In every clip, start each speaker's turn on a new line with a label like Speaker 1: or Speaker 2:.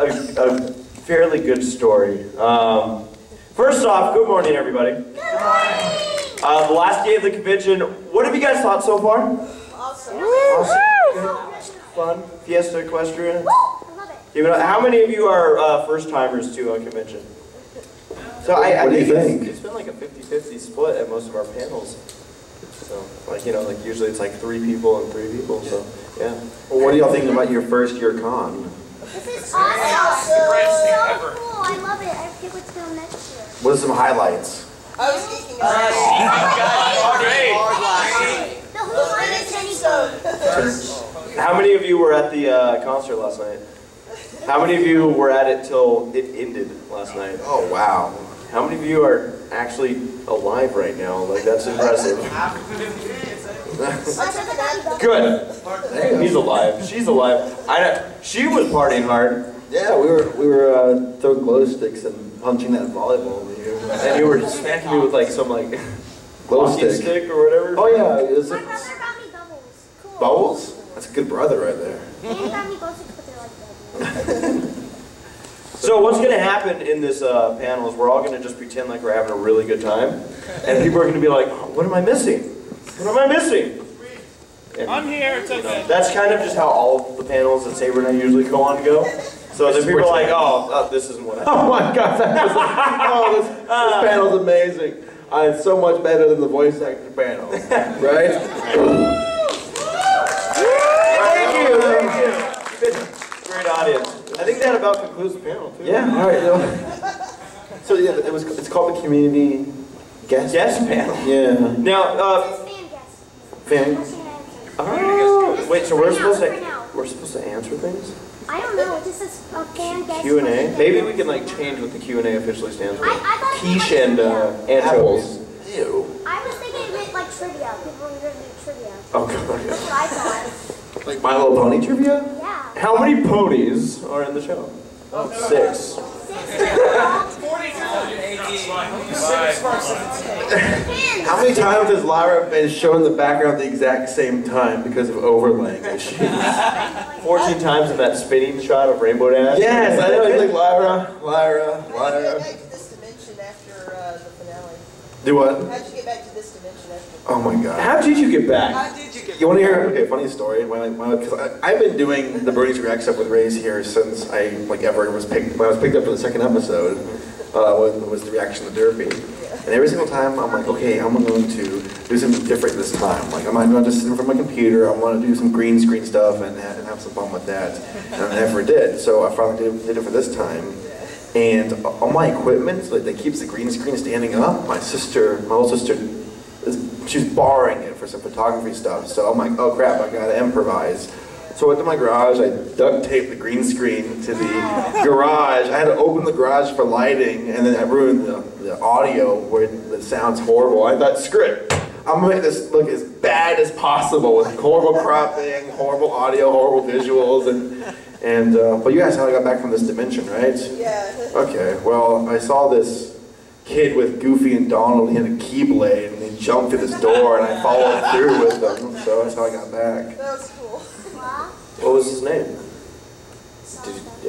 Speaker 1: a fairly good story. First off, good morning, everybody. Good morning. The last day of the convention. What have you guys thought so far?
Speaker 2: Awesome.
Speaker 1: Good. Fun. Fiesta Equestria. Give it up. How many of you are first-timers to a convention? So I think it's been like a 50-50 split at most of our panels. So, like, you know, like usually it's like 3 people and 3 people, so, yeah.
Speaker 3: Well, what do y'all think about your first year con?
Speaker 2: This is awesome. So cool. I love it. I can't wait to go next year.
Speaker 3: What are some highlights?
Speaker 2: I was geeking out. The whole line is
Speaker 1: How many of you were at the concert last night? How many of you were at it till it ended last night?
Speaker 3: Oh, wow.
Speaker 1: How many of you are actually alive right now? Like, that's impressive. Good. He's alive. She's alive. She was partying hard.
Speaker 3: Yeah, we were throwing glow sticks and punching that volleyball over here.
Speaker 1: And you were smacking me with like some like
Speaker 3: glow
Speaker 1: stick or whatever.
Speaker 3: Oh yeah,
Speaker 2: my brother got me bubbles. Cool.
Speaker 3: Bubbles? That's a good brother right there.
Speaker 2: And he got me glow sticks, but they're like bubbles.
Speaker 1: So what's going to happen in this panel is we're all going to just pretend like we're having a really good time, and people are going to be like, oh, "What am I missing? What am I missing?" And,
Speaker 4: I'm here. It's okay.
Speaker 1: That's kind of just how all the panels at Saber and I usually go on to go. So then people are like, "Oh, this isn't what I."
Speaker 3: Oh my God! This panel's amazing. It's so much better than the voice actor panel, right?
Speaker 1: Thank you. Great audience. I think that about concludes the panel too.
Speaker 3: Yeah. All right. So yeah, it's called the community guest
Speaker 1: panel.
Speaker 3: Yeah.
Speaker 1: Now,
Speaker 2: Fan.
Speaker 1: oh, wait. So we're supposed to answer things?
Speaker 2: I don't know. This is a fan guest.
Speaker 1: Q&A. Maybe we can like change what the Q&A officially stands for.
Speaker 2: I thought
Speaker 1: Quiche and anchovies.
Speaker 3: Ew.
Speaker 2: I was thinking it meant like trivia. People were going to do trivia.
Speaker 1: Oh God.
Speaker 2: That's what I thought.
Speaker 3: Like My Little Pony trivia?
Speaker 2: Yeah.
Speaker 1: How many ponies are in the show? 6.
Speaker 3: How many times has Lyra been shown in the background at the exact same time because of overlaying issues?
Speaker 1: 14 times in that spinning shot of Rainbow Dash?
Speaker 3: Yes, I know. It's like Lyra.
Speaker 5: How'd you get back to this dimension after the finale?
Speaker 3: Do what?
Speaker 5: How'd you get back to this dimension after?
Speaker 3: Oh my God.
Speaker 1: How did you get back?
Speaker 5: How did you get
Speaker 3: You want to hear a funny story? Because I've been doing the Bernie's Reacts up with Ray's here since I was picked up for the second episode. When was the reaction to Derpy. And every single time I'm like, okay, I'm going to do something different this time. Like I'm not going to just sit in front of my computer. I want to do some green screen stuff and have some fun with that. And I never did. So I finally did it for this time. And all my equipment, like that keeps the green screen standing up. My little sister, she's borrowing it for some photography stuff. So I'm like, oh crap, I gotta improvise. So I went to my garage, I duct taped the green screen to the garage. I had to open the garage for lighting, and then I ruined the audio where the sound's horrible. I thought, screw it, I'm gonna make this look as bad as possible with horrible cropping, horrible audio, horrible visuals, but you guys know I got back from this dimension, right?
Speaker 5: Yeah.
Speaker 3: Okay, well, I saw this kid with Goofy and Donald, he had a keyblade, and he jumped through this door, and I followed through with them, so that's how I got back.
Speaker 5: That was cool.
Speaker 1: What was his name?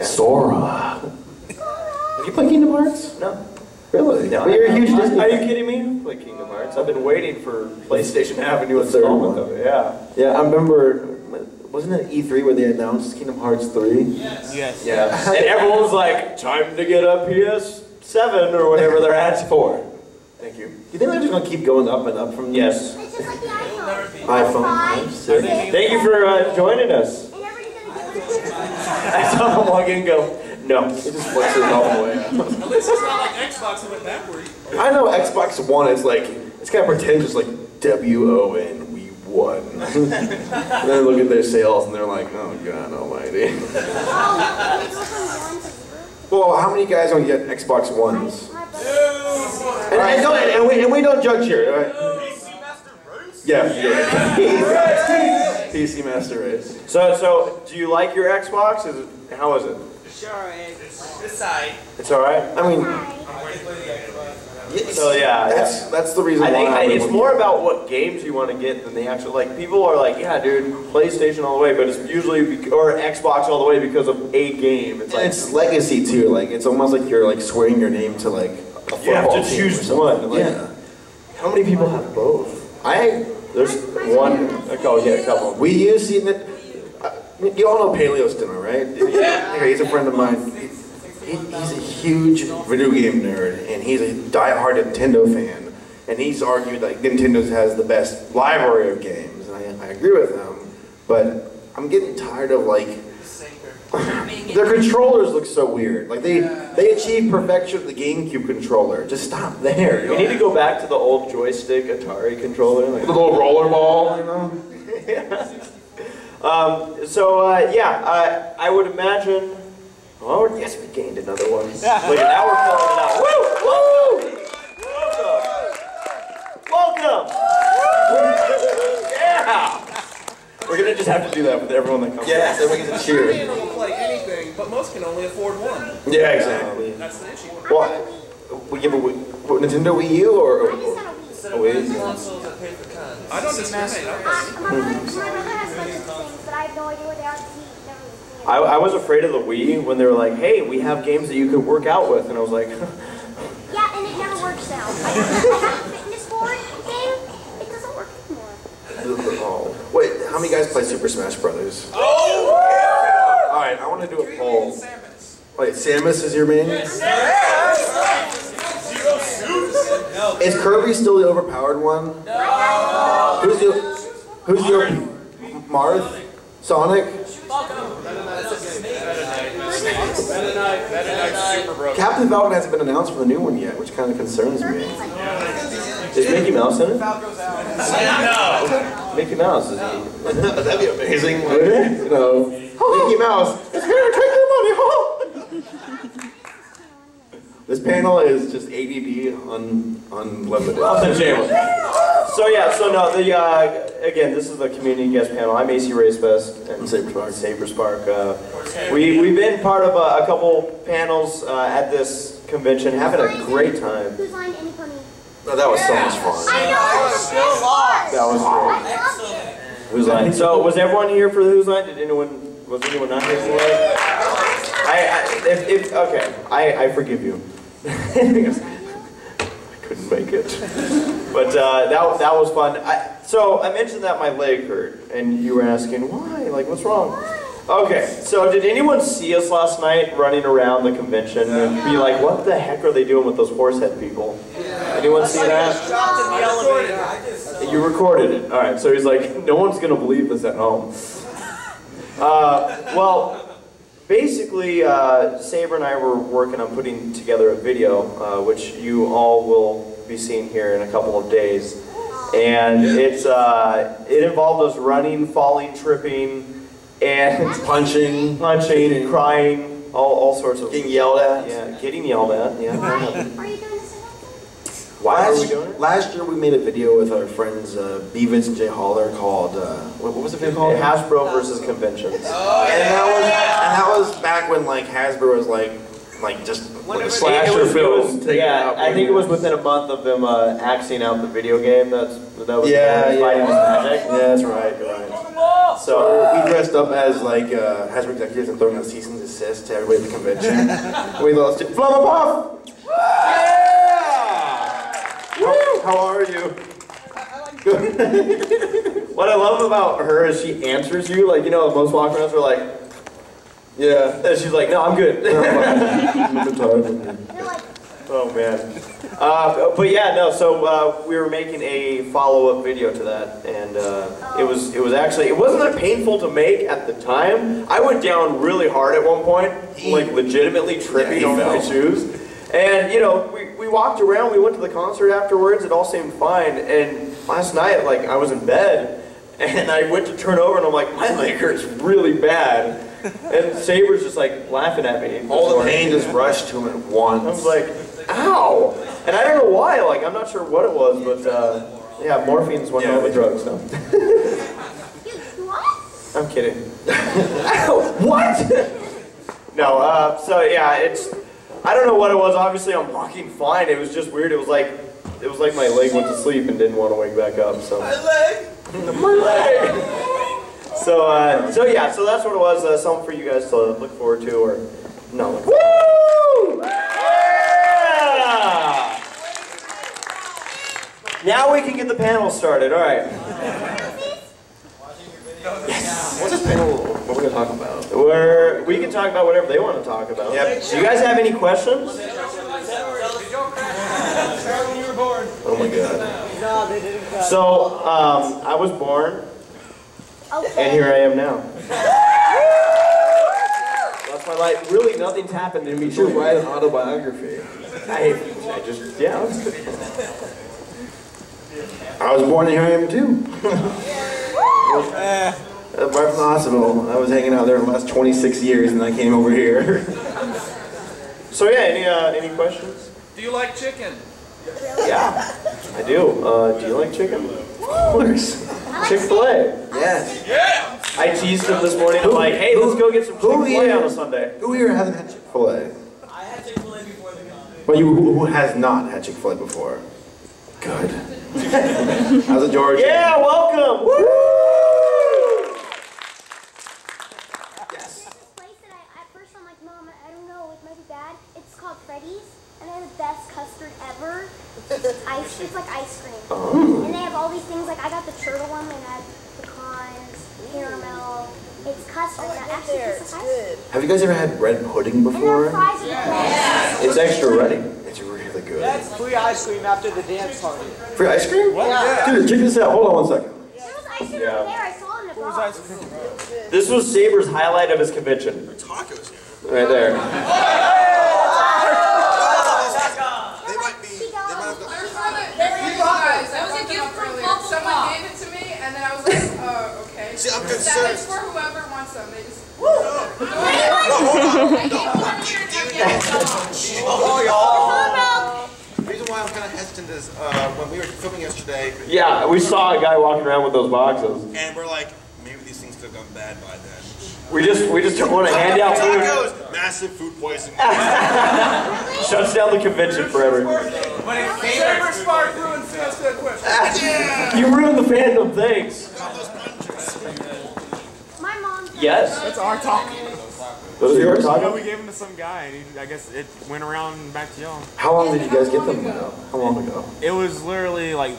Speaker 3: Sora. Have you played Kingdom Hearts?
Speaker 1: No.
Speaker 3: Really?
Speaker 1: No.
Speaker 3: But you're a huge Disney
Speaker 1: Are you
Speaker 3: fan.
Speaker 1: kidding me? I play Kingdom Hearts. I've been waiting for PlayStation Avenue
Speaker 3: The third
Speaker 1: installment
Speaker 3: one.
Speaker 1: of it. Yeah.
Speaker 3: Yeah, I remember, wasn't it E3 where they announced Kingdom Hearts 3?
Speaker 4: Yes.
Speaker 1: Yeah. And everyone was like, time to get a PS7 or whatever they're at. 4. Thank you.
Speaker 3: Do you think they're just going to keep going up and up from
Speaker 1: Yes.
Speaker 2: It's just like the iPhone.
Speaker 3: iPhone 6?
Speaker 1: Thank you for joining us.
Speaker 2: And everybody's going to give it
Speaker 1: I saw him walk in and go, no.
Speaker 3: It just flips it all the way up.
Speaker 4: At least it's not like Xbox that went backward.
Speaker 3: I know Xbox One is like, it's kind of pretentious, like WON, we won. And then they look at their sales and they're like, oh God almighty. Well, how many guys don't get Xbox Ones? And we don't judge here, right?
Speaker 4: PC Master Race?
Speaker 3: Yeah. PC Master Race.
Speaker 1: So do you like your Xbox? How is it?
Speaker 5: Sure, it's alright.
Speaker 1: It's alright?
Speaker 3: I mean,
Speaker 1: So yeah,
Speaker 3: that's the reason
Speaker 1: I think
Speaker 3: why.
Speaker 1: it's more about what games you want to get than the actual, like, people are like, yeah, dude, PlayStation all the way, but it's usually, or Xbox all the way because of a game. It's like,
Speaker 3: it's legacy too, like, it's almost like you're like swearing your name to like a football
Speaker 1: you have to
Speaker 3: team
Speaker 1: choose
Speaker 3: or something.
Speaker 1: one. Like,
Speaker 3: Yeah.
Speaker 1: how many people have both?
Speaker 3: There's
Speaker 1: one, a couple.
Speaker 3: We use, you all know Paleo Stimmer, right? Yeah. He's a friend of mine. He's a huge video game nerd, and he's a die-hard Nintendo fan. And he's argued that Nintendo has the best library of games, and I agree with him. But I'm getting tired of like their controllers look so weird. Like they achieved perfection with the GameCube controller. Just stop there.
Speaker 1: You need to go back to the old joystick Atari controller, like
Speaker 3: the little roller ball, you know.
Speaker 1: Yeah. I would imagine. Oh yes, we gained another one. Look at now we're filling it out. Woo! Welcome! Yeah! We're gonna just have to do that with everyone that comes.
Speaker 3: Yeah, so we get to cheer.
Speaker 4: People will play anything, but most can only afford one.
Speaker 3: Yeah, exactly.
Speaker 4: That's the issue.
Speaker 3: What? We give a Nintendo Wii U or
Speaker 4: Wii? Consoles that pay for cons. I don't discriminate.
Speaker 2: My brother has a bunch of things, but I have no idea what they are.
Speaker 1: I was afraid of the Wii when they were like, hey, we have games that you could work out with, and I was like,
Speaker 2: yeah, and it never works now. I have a fitness board game, it doesn't work anymore.
Speaker 3: Oh. Wait, how many guys play Super Smash Brothers?
Speaker 4: Oh!
Speaker 3: Alright, I want to do a poll. Wait, Samus is your main? Is Kirby still the overpowered one? No! Who's the Marth? Sonic? Captain Falcon hasn't been announced for the new one yet, which kind of concerns me.
Speaker 1: is Mickey Mouse in it?
Speaker 4: No!
Speaker 1: Mickey Mouse, is he?
Speaker 3: That'd be amazing, wouldn't it? You know, Mickey Mouse, it's here to take your money home! This panel is just ADD unlimited.
Speaker 1: Off the channel. So yeah, so no, again, this is the community guest panel. I'm ACRacebest and SaberSpark. We've been part of a couple panels at this convention, having a great time.
Speaker 2: Who's on any pony?
Speaker 3: Oh, that was so much fun.
Speaker 2: I know, still lost.
Speaker 1: That was great. Who's Line? So was everyone here for the Who's Line? Was anyone not here for it? I forgive you. I couldn't make it. But that was fun. So I mentioned that my leg hurt, and you were asking why? Like, what's wrong? Okay, so did anyone see us last night running around the convention and be like, what the heck are they doing with those horsehead people? Anyone see that? You recorded it. All right, so he's like, no one's going to believe this at home. Well, basically, Saber and I were working on putting together a video, which you all will be seeing here in a couple of days. And it involved us running, falling, tripping, and punching, crying, all sorts of...
Speaker 3: Getting yelled at.
Speaker 1: Yeah, getting yelled at, yeah.
Speaker 2: Why are you doing this?
Speaker 1: Why are we doing it?
Speaker 3: Last year we made a video with our friends Beavis and Jay Haller called, what was the video called?
Speaker 1: Hasbro versus Conventions.
Speaker 3: Oh, yeah. And that was back when like Hasbro was like just like a slasher film.
Speaker 1: Yeah, I think it was within a month of them axing out the video game that was Fighting with Magic.
Speaker 3: Yeah, that's right, you're right. So we dressed up as like Hasbro executives and throwing out cease and desist to everybody at the convention. We lost it. Flubba Puff! Yeah! How are you?
Speaker 1: Good. What I love about her is she answers you, like, you know, most walk-arounds are like, yeah. And she's like, no, I'm good. Oh, man. But yeah, no, so we were making a follow-up video to that, and it was actually, it wasn't that painful to make at the time. I went down really hard at one point, like legitimately tripping over my shoes. And, you know, we walked around, we went to the concert afterwards, it all seemed fine, and last night, like, I was in bed, and I went to turn over, and I'm like, my leg hurts really bad. And Saber's just, like, laughing at me.
Speaker 3: All the pain just rushed to him at once.
Speaker 1: I was like, ow! And I don't know why, like, I'm not sure what it was, but, yeah, morphine's one hell of a drug, so.
Speaker 2: What?
Speaker 1: I'm kidding. Ow! What? No, so, yeah, it's... I don't know what it was. Obviously, I'm walking fine. It was just weird. It was like my leg went to sleep and didn't want to wake back up. So
Speaker 5: My leg!
Speaker 1: my leg. So yeah. So that's what it was. Something for you guys to look forward to, or no. Woo! Yeah! Now we can get the panel started. All right. Yes.
Speaker 3: What's this panel? What are we gonna talk about?
Speaker 1: We can talk about whatever they want to talk about.
Speaker 3: Yep.
Speaker 1: Do you guys have any questions?
Speaker 3: Oh my god.
Speaker 5: No, they didn't cut.
Speaker 1: So, I was born,
Speaker 2: Okay.
Speaker 1: and here I am now. That's my life. Really, nothing's happened to me.
Speaker 3: You should write an autobiography.
Speaker 1: I just, yeah.
Speaker 3: I was born and here I am too. Right from the hospital. I was hanging out there the last 26 years and I came over here.
Speaker 1: So yeah, any questions?
Speaker 4: Do you like chicken?
Speaker 1: Yeah, I do. Do you like chicken?
Speaker 3: Of course.
Speaker 1: Chick-fil-A.
Speaker 3: Yes.
Speaker 4: Yeah!
Speaker 1: I teased him this morning. I'm like, hey, let's go get some Chick-fil-A on a Sunday.
Speaker 3: Who here hasn't had Chick-fil-A?
Speaker 5: I had Chick-fil-A before the con.
Speaker 3: Well, who has not had Chick-fil-A before? Good. How's it, George?
Speaker 1: Yeah, welcome. Woo!
Speaker 2: This place that at first I'm like, Mom, I don't know, it might be bad. It's called Freddy's, and they have the best custard ever. It's like ice cream.
Speaker 1: Oh.
Speaker 2: And they have all these things, like I got the turtle one, and I have pecans, caramel. It's custard.
Speaker 5: Oh,
Speaker 2: Now,
Speaker 5: I get
Speaker 2: actually,
Speaker 5: there.
Speaker 2: it's
Speaker 5: It's
Speaker 2: ice
Speaker 5: good.
Speaker 3: Have you guys ever had bread pudding
Speaker 2: And their
Speaker 3: before?
Speaker 2: fries are the best.
Speaker 1: It's extra ready.
Speaker 3: It's really good.
Speaker 5: That's free ice cream after the dance party.
Speaker 3: Free ice cream?
Speaker 5: Yeah.
Speaker 3: Dude, check this out. Hold on 1 second.
Speaker 2: There was ice cream
Speaker 1: Yeah.
Speaker 2: over there. I saw it in the box.
Speaker 1: This was Saber's highlight of his convention.
Speaker 3: Tacos here.
Speaker 1: Right there.
Speaker 3: They might be.
Speaker 2: She got
Speaker 6: That was a gift from Bubble Someone gave it to me, and then I was like, oh, okay.
Speaker 3: See, I'm
Speaker 6: That
Speaker 3: concerned.
Speaker 6: is for whoever wants them. They just.
Speaker 3: The reason why I'm kind of hesitant is when we were filming yesterday,
Speaker 1: Yeah, we saw a guy walking around with those boxes.
Speaker 3: and we're like, maybe these things could have gone bad by then.
Speaker 1: We just don't want to hand out food.
Speaker 3: Tacos, massive food poisoning.
Speaker 1: Shuts down the convention forever.
Speaker 4: Saber Spark ruined Fiesta Equestria.
Speaker 1: You ruined the fandom, thanks.
Speaker 2: my mom.
Speaker 1: Yes?
Speaker 7: That's our talk.
Speaker 1: Those are yours?
Speaker 7: Well, we gave them to some guy, and I guess it went around back to y'all.
Speaker 3: How long did you guys get them ago? How long ago?
Speaker 7: It was literally like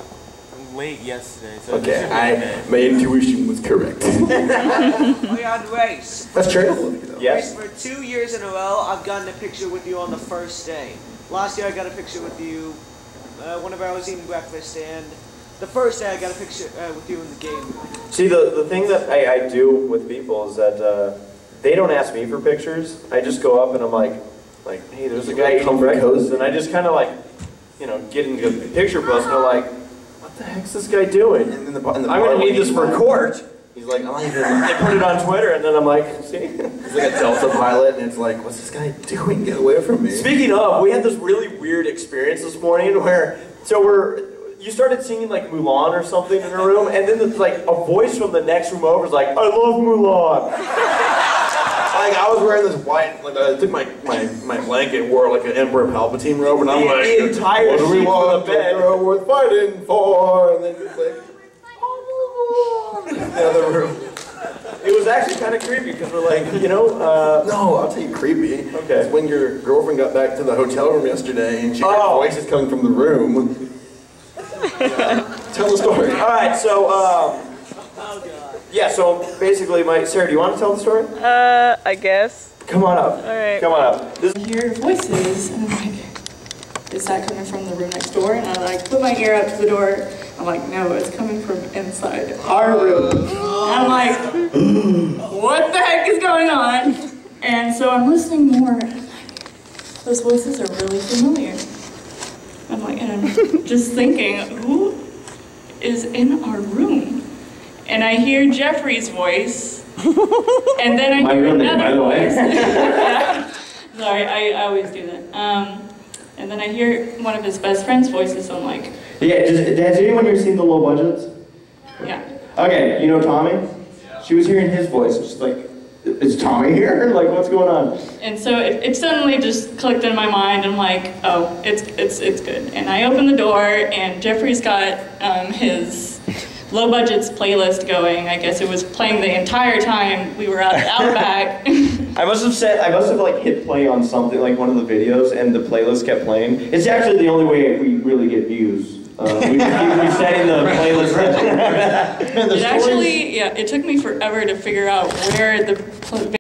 Speaker 7: late yesterday. So it
Speaker 3: Okay,
Speaker 7: should be
Speaker 3: my intuition was correct.
Speaker 5: Leon Race.
Speaker 3: That's charitable of you, though.
Speaker 1: Yes?
Speaker 5: For 2 years in a row, I've gotten a picture with you on the first day. Last year I got a picture with you whenever I was eating breakfast, and the first day I got a picture with you in the game room.
Speaker 1: See, the thing that I do with people is that they don't ask me for pictures. I just go up and I'm like, hey, there's a guy eating breakfast, and I just kind of like, get into the picture post, and they're like, what the heck's this guy doing?
Speaker 3: And in the
Speaker 1: I'm going to need this for court.
Speaker 3: He's like, I'm not even.
Speaker 1: They put it on Twitter, and then I'm like, see?
Speaker 3: It's like a Delta pilot, and it's like, what's this guy doing? Get away from me.
Speaker 1: Speaking of, we had this really weird experience this morning where, you started singing like Mulan or something in her room, and then there's like a voice from the next room over is like, I love Mulan.
Speaker 3: Like, I was wearing this white, like, I took my blanket, wore like an Emperor Palpatine robe, and I'm like,
Speaker 1: The entire
Speaker 3: what do we
Speaker 1: sheet
Speaker 3: want
Speaker 1: from the
Speaker 3: to
Speaker 1: bed.
Speaker 3: know worth fighting for? And then it's like, in the other room.
Speaker 1: It was actually kind of creepy because we're like,
Speaker 3: No, I'll tell you creepy.
Speaker 1: Okay.
Speaker 3: It's when your girlfriend got back to the hotel room yesterday, and she heard voices coming from the room. Tell the story.
Speaker 1: all right, so, yeah, so basically, Sarah, do you want to tell the story?
Speaker 8: I guess.
Speaker 1: Come on up.
Speaker 8: All right.
Speaker 1: Come on up.
Speaker 8: I hear voices, and I'm like, is that coming from the room next door? And I like put my ear up to the door. I'm like, no, it's coming from inside our room. And I'm like, what the heck is going on? And so I'm listening more, and I'm like, those voices are really familiar. I'm like, and I'm just thinking, who is in our room? And I hear Jeffrey's voice, and then I hear another voice. Yeah. Sorry, I always do that. And then I hear one of his best friend's voices, so I'm like,
Speaker 1: Yeah, has anyone here seen the Low Budgets?
Speaker 8: yeah.
Speaker 1: Okay, you know Tommy? She was hearing his voice, and she's like, is Tommy here? Like, what's going on?
Speaker 8: And so it suddenly just clicked in my mind. I'm like, oh, it's good. And I opened the door, and Jeffrey's got his Low Budgets playlist going. I guess it was playing the entire time we were out back.
Speaker 1: I must have like hit play on something, like one of the videos, and the playlist kept playing. It's actually the only way we really get views. We setting the playlist.
Speaker 8: It actually, yeah, it took me forever to figure out where the